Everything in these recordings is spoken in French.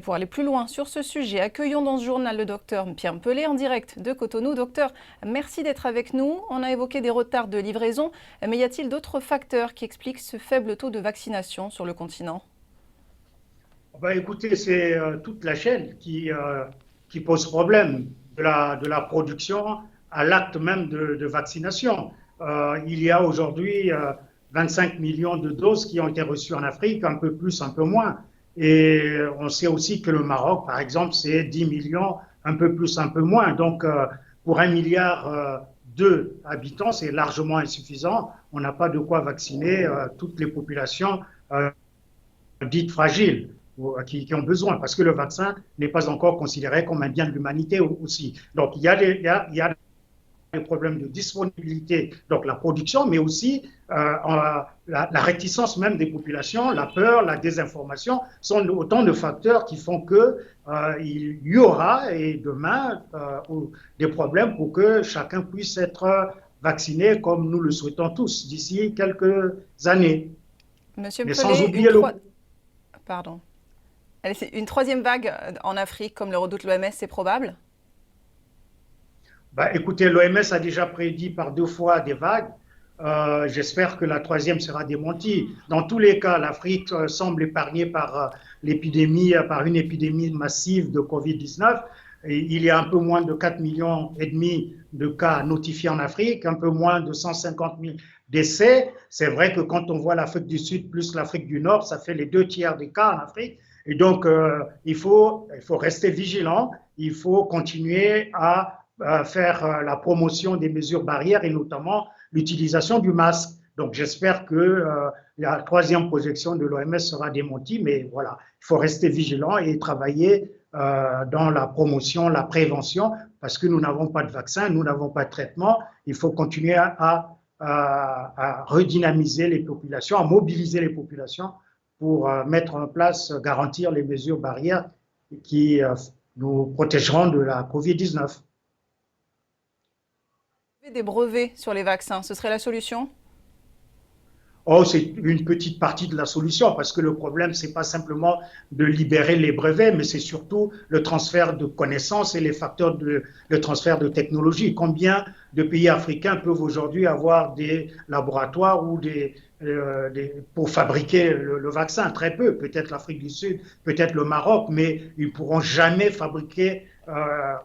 pour aller plus loin sur ce sujet, accueillons dans ce journal le docteur Pierre Pelé en direct de Cotonou. Docteur, merci d'être avec nous. On a évoqué des retards de livraison, mais y a-t-il d'autres facteurs qui expliquent ce faible taux de vaccination sur le continent? Écoutez, c'est toute la chaîne qui pose problème, de la production à l'acte même de vaccination. Il y a aujourd'hui 25 millions de doses qui ont été reçues en Afrique, un peu plus, un peu moins. Et on sait aussi que le Maroc, par exemple, c'est 10 millions, un peu plus, un peu moins. Donc, pour 1,2 milliard d'habitants, c'est largement insuffisant. On n'a pas de quoi vacciner toutes les populations dites fragiles qui ont besoin, parce que le vaccin n'est pas encore considéré comme un bien de l'humanité aussi. Donc, il y a des problèmes de disponibilité, donc la production, mais aussi la réticence même des populations, la peur, la désinformation, sont autant de facteurs qui font qu'il y aura, et demain, des problèmes pour que chacun puisse être vacciné comme nous le souhaitons tous d'ici quelques années. Monsieur Mais sans Pelé, oublier le... Pardon. Allez, une troisième vague en Afrique, comme le redoute l'OMS, c'est probable? Écoutez, l'OMS a déjà prédit par 2 fois des vagues. J'espère que la troisième sera démentie. Dans tous les cas, l'Afrique semble épargnée par par une épidémie massive de Covid-19. Il y a un peu moins de 4,5 millions de cas notifiés en Afrique, un peu moins de 150 000 décès. C'est vrai que quand on voit l'Afrique du Sud plus l'Afrique du Nord, ça fait les 2 tiers des cas en Afrique. Et donc, il faut rester vigilant. Il faut continuer à faire la promotion des mesures barrières et notamment l'utilisation du masque. Donc j'espère que la troisième projection de l'OMS sera démentie, mais voilà, il faut rester vigilant et travailler dans la promotion, la prévention, parce que nous n'avons pas de vaccin, nous n'avons pas de traitement. Il faut continuer à redynamiser les populations, à mobiliser les populations pour mettre en place, garantir les mesures barrières qui nous protégeront de la Covid-19. Des brevets sur les vaccins, ce serait la solution? Oh, c'est une petite partie de la solution parce que le problème, c'est pas simplement de libérer les brevets, mais c'est surtout le transfert de connaissances et les facteurs de transfert de technologie. Combien de pays africains peuvent aujourd'hui avoir des laboratoires ou pour fabriquer le vaccin? Très peu. Peut-être l'Afrique du Sud, peut-être le Maroc, mais ils ne pourront jamais fabriquer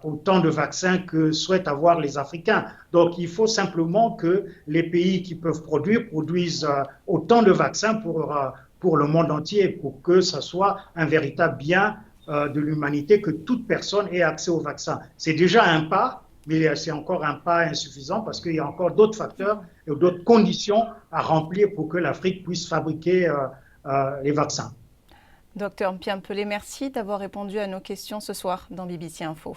autant de vaccins que souhaitent avoir les Africains. Donc, il faut simplement que les pays qui peuvent produisent autant de vaccins pour le monde entier, pour que ce soit un véritable bien de l'humanité, que toute personne ait accès au vaccin. C'est déjà un pas, mais c'est encore un pas insuffisant parce qu'il y a encore d'autres facteurs et d'autres conditions à remplir pour que l'Afrique puisse fabriquer les vaccins. Docteur Pierre Pelé, merci d'avoir répondu à nos questions ce soir dans BBC Info.